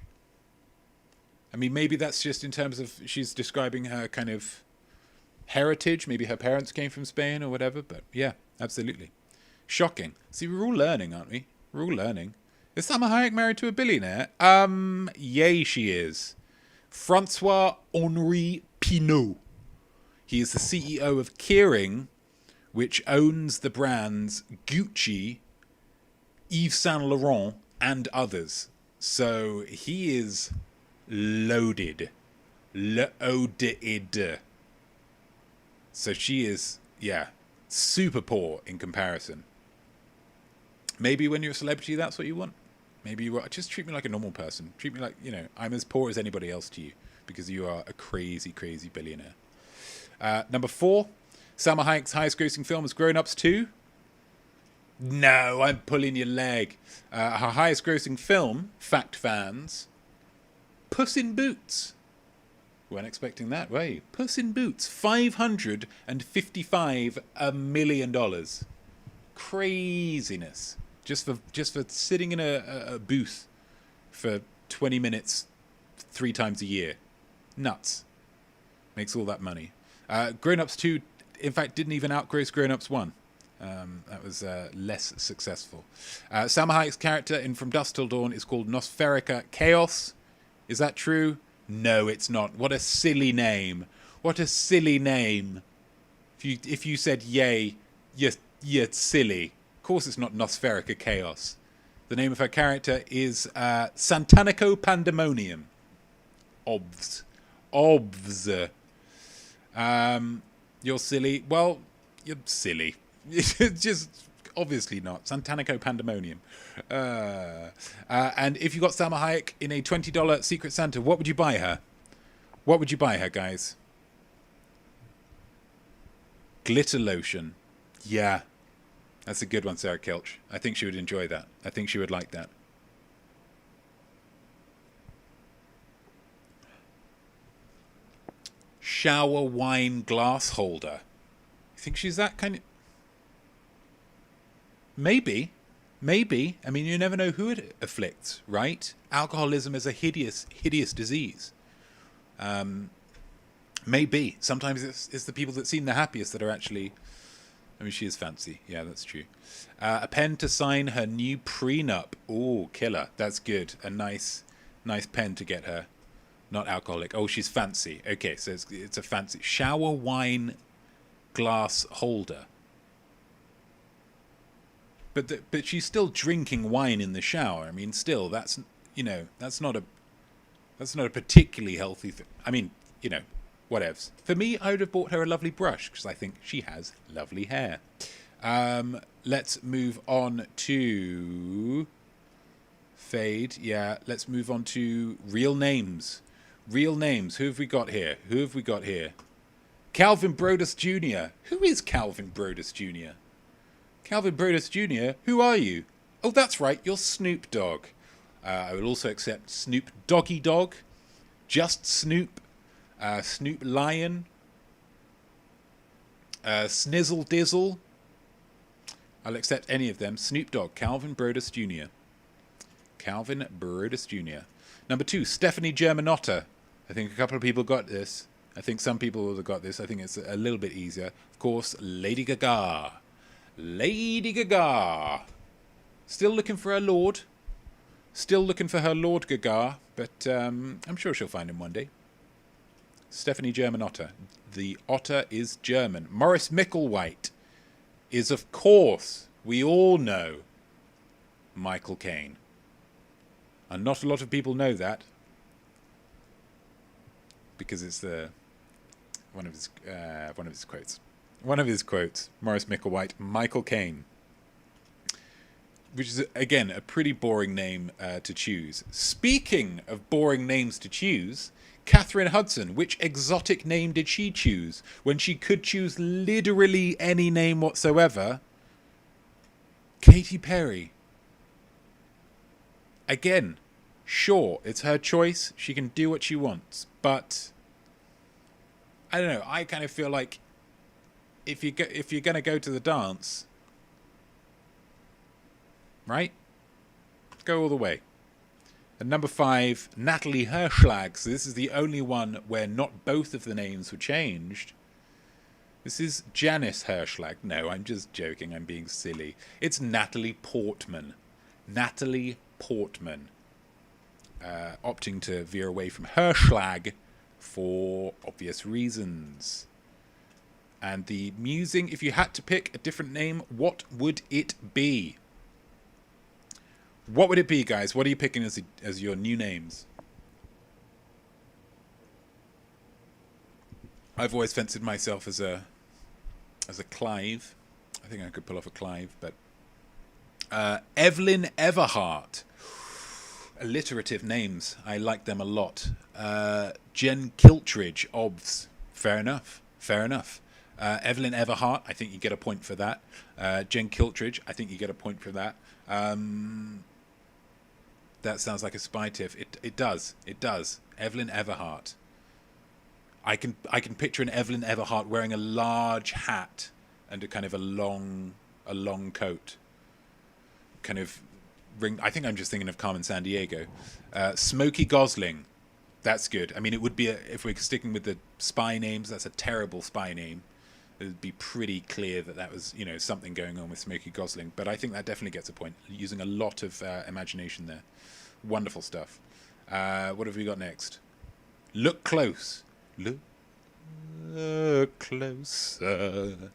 I mean, maybe that's just in terms of she's describing her kind of heritage. Maybe her parents came from Spain or whatever. But yeah, absolutely. Shocking. See, we're all learning, aren't we? We're all learning. Is Salma Hayek married to a billionaire? Yay, she is. Francois-Henri Pinault. He is the CEO of Kering, which owns the brands Gucci, Yves Saint Laurent, and others. So he is loaded. Loaded. So she is, super poor in comparison. Maybe when you're a celebrity, that's what you want. Maybe you are. Just treat me like a normal person. Treat me like, I'm as poor as anybody else to you because you are a crazy, crazy billionaire. Number 4, Salma Hayek's highest grossing film is Grown Ups 2. No, I'm pulling your leg. Her highest grossing film, fact fans, Puss in Boots. Weren't expecting that, were you? Puss in Boots, $555 million. Craziness. Just for sitting in a booth for 20 minutes 3 times a year. Nuts. Makes all that money. Grown Ups 2, in fact, didn't even outgross Grown Ups 1. That was less successful. Salma Hayek's character in From Dusk Till Dawn is called Nosferica Chaos. Is that true? No, it's not. What a silly name. If you said yay, you're silly. Of course it's not Nosferica Chaos. The name of her character is Santanico Pandemonium. Obvs. You're silly. Well, you're silly. Just obviously not. Santanico Pandemonium. And if you got Salma Hayek in a $20 Secret Santa, what would you buy her? Guys? Glitter lotion. Yeah. That's a good one, Sarah Kelch. I think she would enjoy that. I think she would like that. Shower wine glass holder. You think she's that kind of... Maybe. I mean, you never know who it afflicts, right? Alcoholism is a hideous disease. Maybe. Sometimes it's the people that seem the happiest that are actually... I mean, she is fancy. Yeah, that's true. A pen to sign her new prenup. Ooh, killer. That's good. A nice pen to get her. Not alcoholic. Oh, she's fancy. Okay, so it's a fancy shower wine glass holder. but she's still drinking wine in the shower. I mean, still, that's not a particularly healthy thing. I mean, whatevs. For me, I would have bought her a lovely brush because I think she has lovely hair. Let's move on to fade. Yeah, let's move on to real names. Real names. Who have we got here? Calvin Broadus Jr. Who is Calvin Broadus Jr.? Calvin Broadus Jr., who are you? Oh, that's right, you're Snoop Dogg. I will also accept Snoop Doggy Dog, Just Snoop, Snoop Lion, Snizzle Dizzle. I'll accept any of them. Snoop Dogg, Calvin Broadus Jr. Calvin Broadus Jr. Number 2, Stefani Germanotta. I think a couple of people got this. I think some people will have got this. I think it's a little bit easier. Of course, Lady Gaga. Lady Gaga. Still looking for her lord. Still looking for her Lord Gaga, but I'm sure she'll find him one day. Stefani Germanotta. The otter is German. Maurice Micklewhite is, of course, we all know, Michael Caine. And not a lot of people know that, because it's one of his quotes. One of his quotes, Maurice Micklewhite, Michael Caine. Which is, again, a pretty boring name to choose. Speaking of boring names to choose, Kathryn Hudson, which exotic name did she choose when she could choose literally any name whatsoever? Katy Perry. Again, sure, it's her choice. She can do what she wants. But, I don't know, I kind of feel like if you're going to go to the dance, right? Go all the way. And number 5, Natalie Herschlag. So this is the only one where not both of the names were changed. This is Janice Herschlag. No, I'm just joking. I'm being silly. It's Natalie Portman. Natalie Portman. Opting to veer away from Herschlag for obvious reasons. And the musing, if you had to pick a different name, what would it be? What would it be, guys? What are you picking as your new names? I've always fancied myself as a Clive. I think I could pull off a Clive, but Evelyn Everhart. Alliterative names. I like them a lot. Jen Kiltridge, obvs. Fair enough. Evelyn Everhart, I think you get a point for that. Jen Kiltridge, I think you get a point for that. That sounds like a spy tiff. It does. Evelyn Everhart. I can picture an Evelyn Everhart wearing a large hat and a kind of a long coat. Kind of ring. I think I'm just thinking of Carmen Sandiego. Smokey Gosling. That's good. I mean, it would be if we're sticking with the spy names. That's a terrible spy name. It would be pretty clear that was, something going on with Smokey Gosling. But I think that definitely gets a point. Using a lot of imagination there. Wonderful stuff. What have we got next? Look close. Look closer.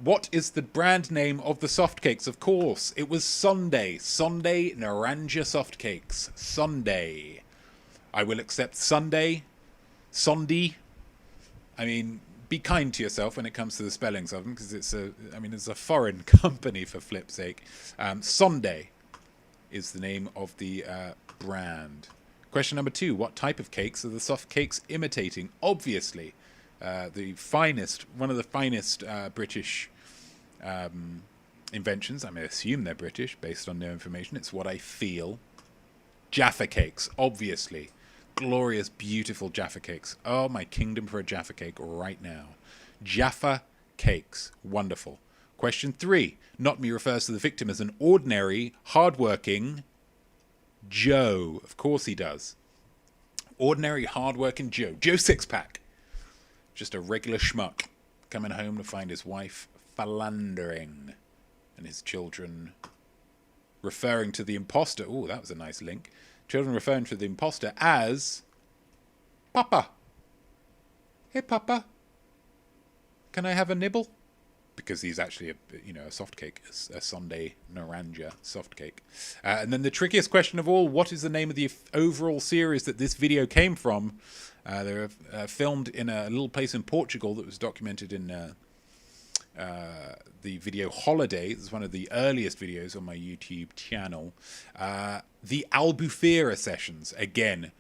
What is the brand name of the soft cakes? Of course, it was Sundae. Sundae Naranja soft cakes. Sundae. I will accept Sundae. Sundae. I mean, be kind to yourself when it comes to the spellings of them, because it's a foreign company for flip's sake. Sundae is the name of the brand. Question number 2: what type of cakes are the soft cakes imitating? Obviously, one of the finest British inventions. I may assume they're British based on no information. It's what I feel. Jaffa cakes, obviously. Glorious, beautiful Jaffa cakes. Oh, my kingdom for a Jaffa cake right now. Jaffa cakes. Wonderful. Question 3. Notme refers to the victim as an ordinary, hardworking Joe. Of course he does. Ordinary, hardworking Joe. Joe Sixpack. Just a regular schmuck coming home to find his wife philandering and his children referring to the imposter. Oh, that was a nice link. Children referring to the imposter as Papa. Hey, Papa. Can I have a nibble? because he's actually a soft cake, a Sunday naranja soft cake. And then the trickiest question of all: what is the name of the overall series that this video came from? They were filmed in a little place in Portugal that was documented in the video Holiday. This is one of the earliest videos on my YouTube channel. The Albufeira Sessions. Again,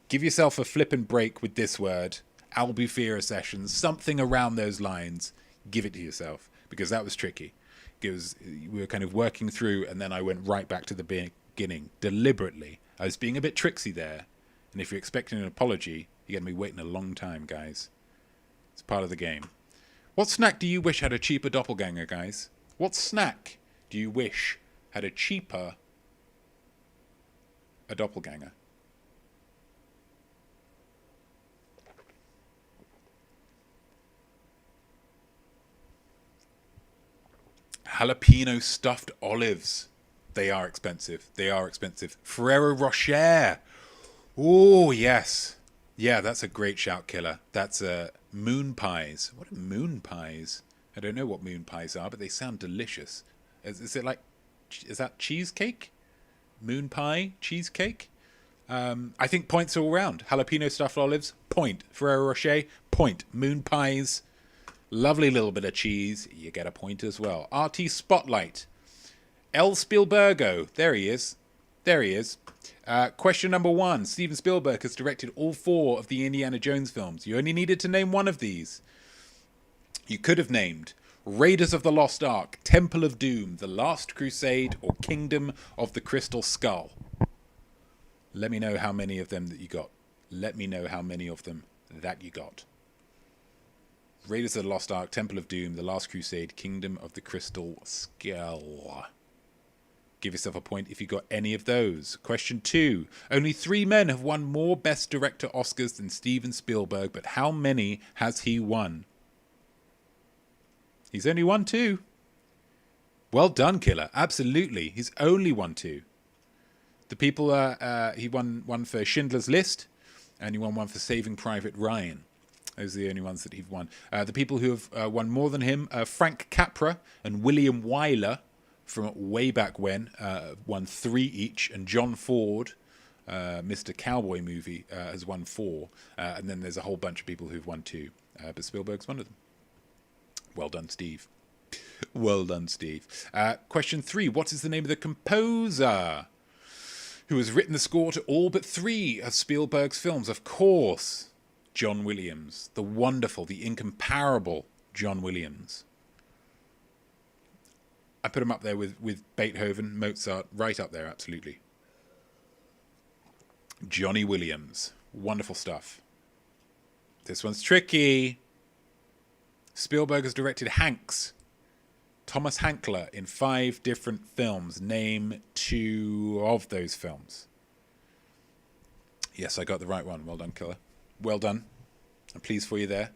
give yourself a flip and break with this word. Albufeira Sessions. Something around those lines. Give it to yourself, because that was tricky. Because we were kind of working through, and then I went right back to the beginning deliberately. I was being a bit tricksy there. And if you're expecting an apology, you're going to be waiting a long time, guys. It's part of the game. What snack do you wish had a cheaper doppelganger, guys? What snack do you wish had a cheaper doppelganger? Jalapeno stuffed olives. They are expensive. They are expensive. Ferrero Rocher. Oh, yes. Yeah, that's a great shout killer. That's moon pies. What are moon pies? I don't know what moon pies are, but they sound delicious. Is it like, is that cheesecake? Moon pie? Cheesecake? I think points all round. Jalapeno stuffed olives, point. Ferrero Rocher, point. Moon pies, lovely little bit of cheese. You get a point as well. RT Spotlight. El Spielbergo. There he is. There he is. Question number 1. Steven Spielberg has directed all 4 of the Indiana Jones films. You only needed to name one of these. You could have named Raiders of the Lost Ark, Temple of Doom, The Last Crusade, or Kingdom of the Crystal Skull. Let me know how many of them that you got. Let me know how many of them that you got. Raiders of the Lost Ark, Temple of Doom, The Last Crusade, Kingdom of the Crystal Skull. Give yourself a point if you got any of those. Question 2. Only 3 men have won more Best Director Oscars than Steven Spielberg, but how many has he won? He's only won 2. Well done, Killer. Absolutely. He's only won 2. The people, he won one for Schindler's List, and he won one for Saving Private Ryan. Those are the only ones that he's won. The people who have won more than him, Frank Capra and William Wyler, from way back when, won 3 each, and John Ford, Mr. Cowboy Movie, has won 4, and then there's a whole bunch of people who've won 2, but Spielberg's one of them. Well done, Steve. Well done, Steve. Question 3. What is the name of the composer who has written the score to all but 3 of Spielberg's films? Of course, John Williams. The wonderful, the incomparable John Williams. I put him up there with Beethoven, Mozart, right up there, absolutely. Johnny Williams. Wonderful stuff. This one's tricky. Spielberg has directed Hanks, Thomas Hankler, in 5 different films. Name 2 of those films. Yes, I got the right one. Well done, Killer. Well done. I'm pleased for you there.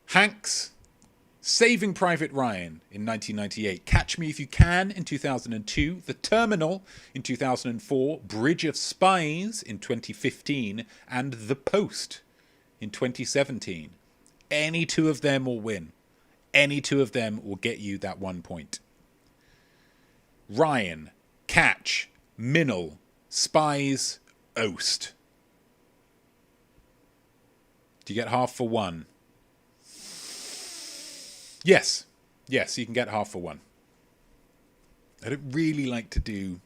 Hanks, Saving Private Ryan in 1998, Catch Me If You Can in 2002, The Terminal in 2004, Bridge of Spies in 2015, and The Post in 2017. Any 2 of them will win. Any 2 of them will get you that 1 point. Ryan, Catch, Minnell, Spies, Oast. Do you get half for 1? Yes. Yes, you can get half for 1. I don't really like to do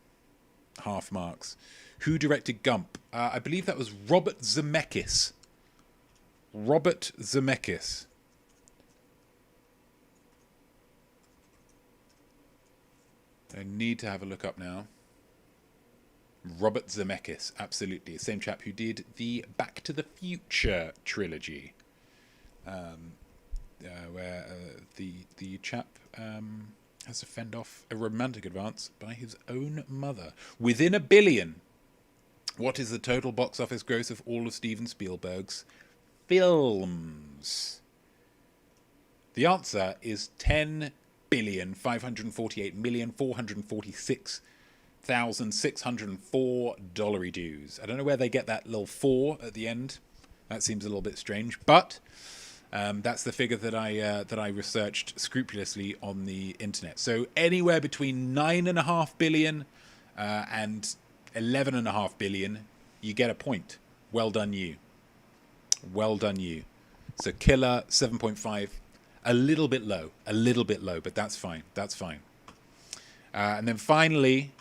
half marks. Who directed Gump? I believe that was Robert Zemeckis. Robert Zemeckis. I need to have a look up now. Robert Zemeckis, absolutely. Same chap who did the Back to the Future trilogy. Where the chap has to fend off a romantic advance by his own mother. Within $1 billion. What is the total box office gross of all of Steven Spielberg's films? The answer is $10,548,446,604 dollary dues. I don't know where they get that little 4 at the end. That seems a little bit strange, but That's the figure that I researched scrupulously on the internet. So anywhere between 9.5 billion and 11.5 billion, you get a point. Well done, you. Well done, you. So killer 7.5, a little bit low, but that's fine. That's fine. And then finally,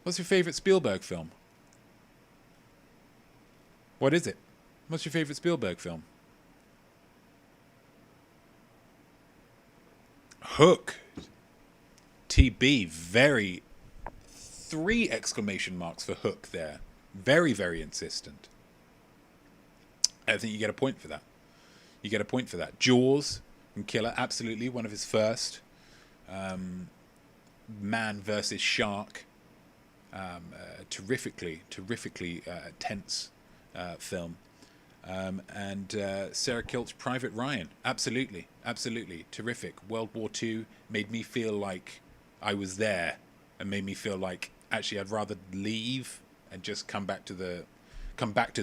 what's your favorite Spielberg film? What is it? What's your favorite Spielberg film? Hook. TB. Very. 3 exclamation marks for Hook there. Very, very insistent. I think you get a point for that. You get a point for that. Jaws and Killer, absolutely. One of his first. Man versus Shark. Terrifically tense film. And Sarah Kilt's Private Ryan. Absolutely. Terrific. World War II made me feel like I was there, and made me feel like actually I'd rather leave and just come back to the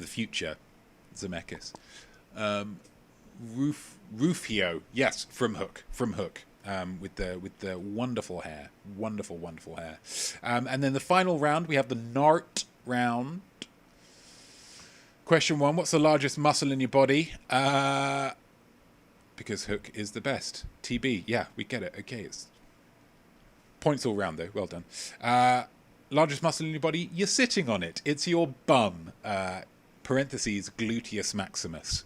future. Zemeckis. Rufio, yes, from Hook. With the wonderful hair, wonderful hair. And then the final round, we have the NART round. Question 1, what's the largest muscle in your body? Because Hook is the best. TB, yeah, we get it. Okay, it's points all round, though. Well done. Largest muscle in your body? You're sitting on it. It's your bum. Parentheses, gluteus maximus.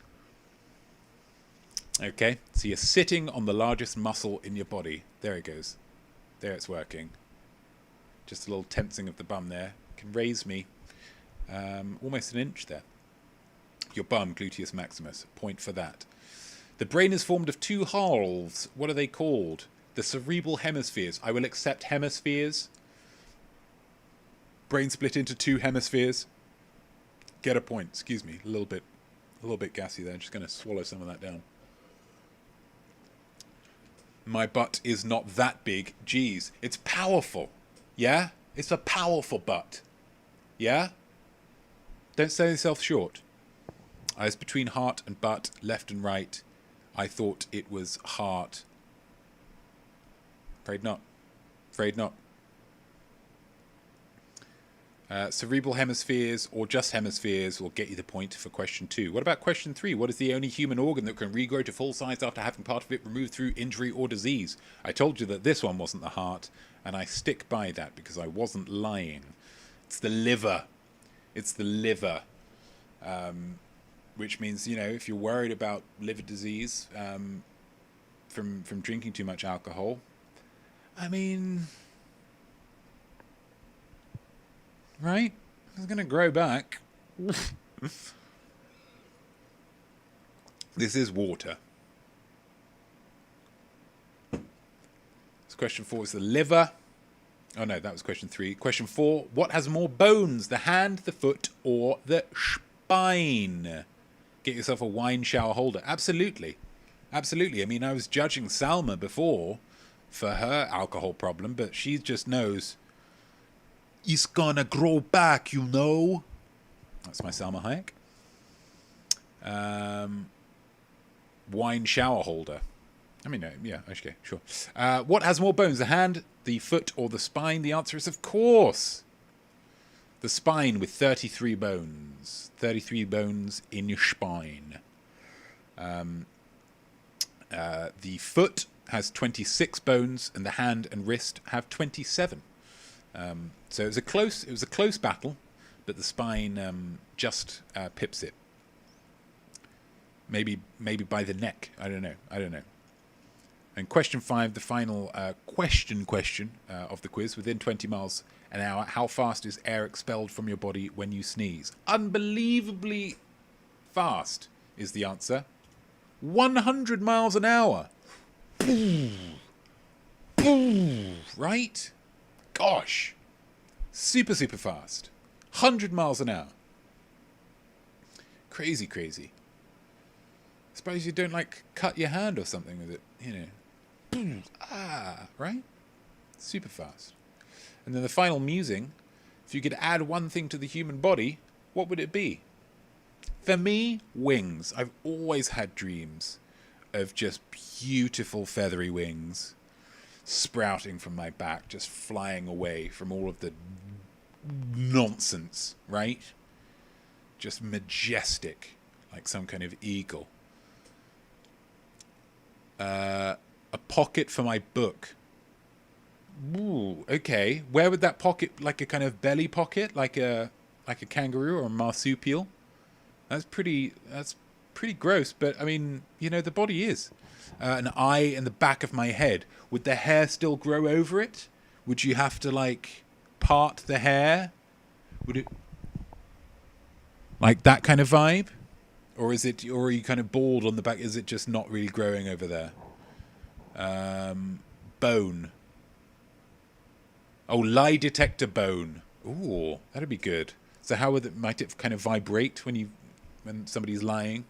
Okay, so you're sitting on the largest muscle in your body. There it goes. There it's working. Just a little tensing of the bum there. Can raise me almost an inch there. Your bum, gluteus maximus. Point for that. The brain is formed of 2 halves. What are they called? The cerebral hemispheres. I will accept hemispheres. Brain split into 2 hemispheres. Get a point. Excuse me. A little bit gassy there. I'm just going to swallow some of that down. My butt is not that big. Geez. It's powerful. Yeah? It's a powerful butt. Yeah? Don't sell yourself short. I was between heart and butt, left and right. I thought it was heart. Afraid not. Cerebral hemispheres or just hemispheres will get you the point for question 2. What about question 3? What is the only human organ that can regrow to full size after having part of it removed through injury or disease? I told you that this one wasn't the heart, and I stick by that because I wasn't lying. It's the liver. Which means, if you're worried about liver disease from drinking too much alcohol, right? It's going to grow back. This is water. So question 4 is the liver. Oh no, that was question 3. Question 4, what has more bones, the hand, the foot, or the spine? Get yourself a wine shower holder. Absolutely. I was judging Salma before for her alcohol problem, but she just knows it's gonna grow back, That's my Salma Hayek. Wine shower holder. Yeah, okay, sure. What has more bones, the hand, the foot, or the spine? The answer is, of course, the spine with 33 bones. 33 bones in your spine. The foot has 26 bones, and the hand and wrist have 27. So it was a close battle, but the spine just pips it. Maybe by the neck. I don't know. And question 5, the final question of the quiz. Within 20 miles an hour, how fast is air expelled from your body when you sneeze? Unbelievably fast is the answer. 100 miles an hour. Right? Gosh. Super fast. 100 miles an hour. Crazy. Suppose you don't cut your hand or something with it, right? Super fast. And then the final musing, if you could add one thing to the human body, what would it be? For me, wings. I've always had dreams of just beautiful feathery wings sprouting from my back, just flying away from all of the nonsense, right? Just majestic, like some kind of eagle. A pocket for my book. Ooh, okay. Where would that pocket, like a kind of belly pocket, like a kangaroo or a marsupial? That's pretty gross, but I mean, you know, the body is. An eye in the back of my head. Would the hair still grow over it? Would you have to, like, part the hair? Would it, like that kind of vibe? Or are you kind of bald on the back? Is it just not really growing over there? Bone. Oh, lie detector bone. Ooh, that'd be good. So how might it kind of vibrate when somebody's lying?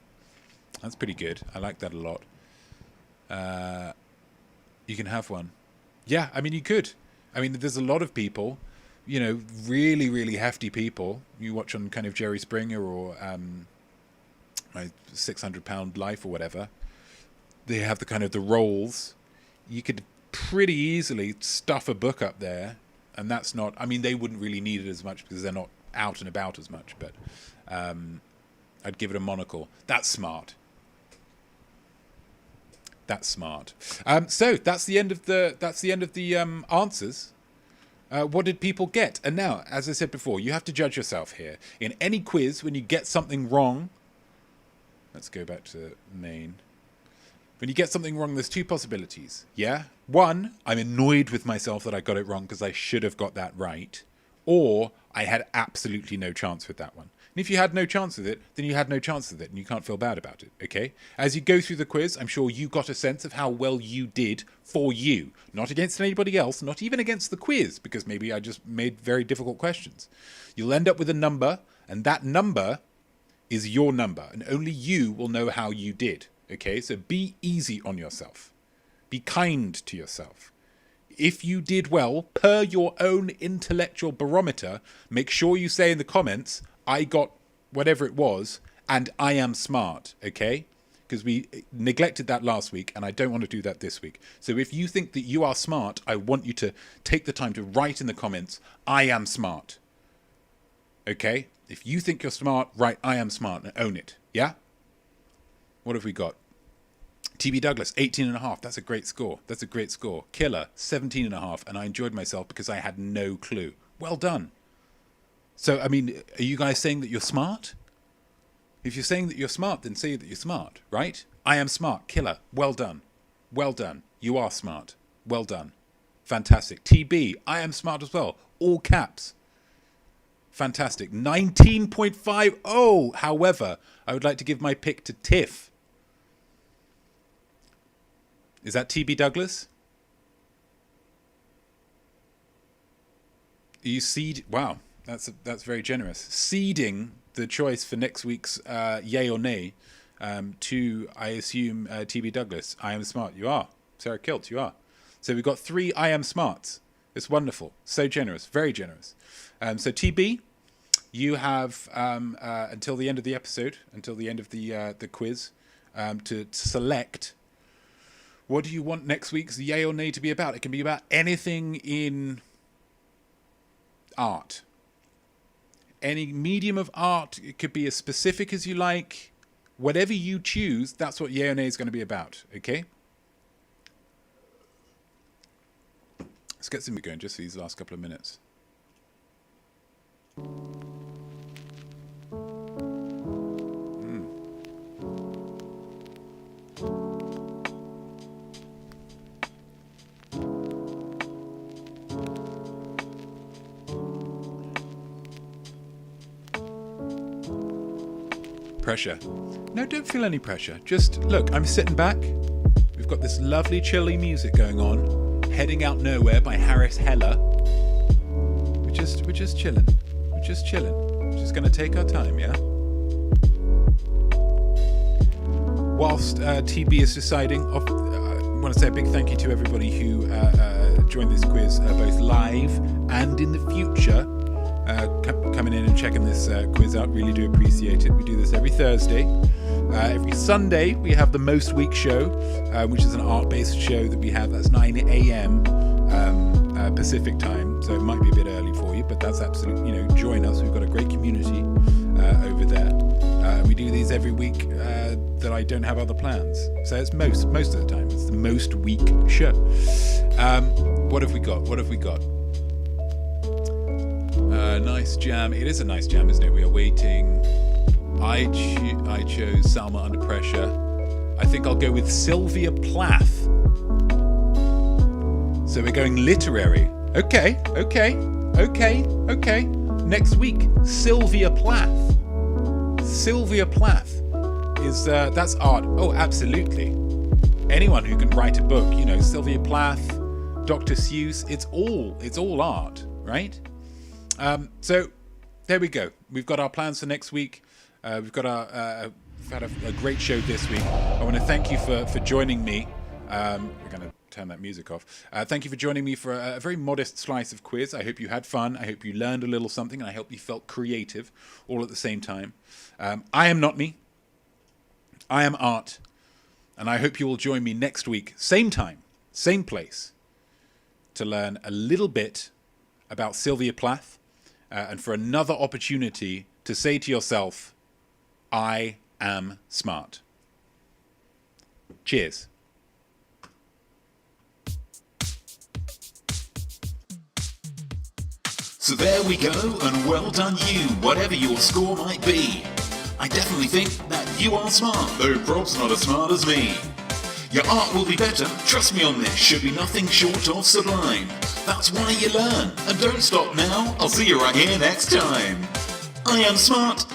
That's pretty good. I like that a lot. You can have one. Yeah, I mean, you could. I mean, there's a lot of people, you know, really, really hefty people. You watch on kind of Jerry Springer or my 600-pound life or whatever. They have the kind of the rolls. You could pretty easily stuff a book up there, and that's not. I mean, they wouldn't really need it as much because they're not out and about as much. But I'd give it a monocle. That's smart. That's smart. So that's the end of the answers. What did people get? And now, as I said before, you have to judge yourself here. In any quiz, when you get something wrong, let's go back to main. When you get something wrong, there's two possibilities. Yeah? One, I'm annoyed with myself that I got it wrong because I should have got that right. Or I had absolutely no chance with that one. And if you had no chance with it, then you had no chance with it, and you can't feel bad about it, okay? As you go through the quiz, I'm sure you got a sense of how well you did for you. Not against anybody else, not even against the quiz, because maybe I just made very difficult questions. You'll end up with a number, and that number is your number, and only you will know how you did, okay? So be easy on yourself. Be kind to yourself. If you did well, per your own intellectual barometer, make sure you say in the comments, I got whatever it was, and I am smart, okay? Because we neglected that last week, and I don't want to do that this week. So if you think that you are smart, I want you to take the time to write in the comments, I am smart. Okay? If you think you're smart, write, I am smart, and own it. Yeah? What have we got? TB Douglas, 18.5. That's a great score. That's a great score. Killer, 17.5. And I enjoyed myself because I had no clue. Well done. So, I mean, are you guys saying that you're smart? If you're saying that you're smart, then say that you're smart, right? I am smart. Killer. Well done. Well done. You are smart. Well done. Fantastic. TB, I am smart as well. All caps. Fantastic. 19.50. However, I would like to give my pick to Tiff. Is that TB Douglas? You seed? Wow, that's very generous. Seeding the choice for next week's yay or nay to, I assume, TB Douglas. I am smart. You are. Sarah Kilt, you are. So we've got 3 I am smarts. It's wonderful. So generous. Very generous. So TB, you have until the end of the episode, until the end of the quiz, to select. What do you want next week's yay or nay to be about? It can be about anything in art. Any medium of art. It could be as specific as you like. Whatever you choose, that's what yay or nay is going to be about. Okay? Let's get some going just for these last couple of minutes. Pressure. No, don't feel any pressure. Just look, I'm sitting back. We've got this lovely chilly music going on. Heading Out Nowhere by Harris Heller. We're just chilling. We're just chilling. We're just going to take our time, yeah? Whilst TB is deciding, I want to say a big thank you to everybody who joined this quiz both live and in the future. Coming in and checking this quiz out. Really do appreciate it. We do this every Thursday. Every Sunday, we have the Most Week show, which is an art-based show that we have. That's 9 a.m. Pacific time, so it might be a bit early for you, but that's absolutely, join us. We've got a great community over there. We do these every week that I don't have other plans. So it's most of the time. It's the Most Week show. What have we got? Nice jam. It is a nice jam, isn't it? We are waiting. I chose Salma Under Pressure. I think I'll go with Sylvia Plath. So we're going literary. Okay. Next week, Sylvia Plath. Sylvia Plath is that's art. Oh, absolutely. Anyone who can write a book, Sylvia Plath, Dr. Seuss, it's all art, right? So there we go. We've got our plans for next week. We've got we've had a great show this week. I want to thank you for joining me. We're going to turn that music off. Thank you for joining me for a very modest slice of quiz. I hope you had fun. I hope you learned a little something, and I hope you felt creative all at the same time. I am not me. I am art. And I hope you will join me next week, same time, same place, to learn a little bit about Sylvia Plath, and for another opportunity to say to yourself, I am smart. Cheers. So there we go, and well done you, whatever your score might be. I definitely think that you are smart, though Rob's not as smart as me. Your art will be better, trust me on this, should be nothing short of sublime. That's why you learn, and don't stop now, I'll see you right here next time. I am smart,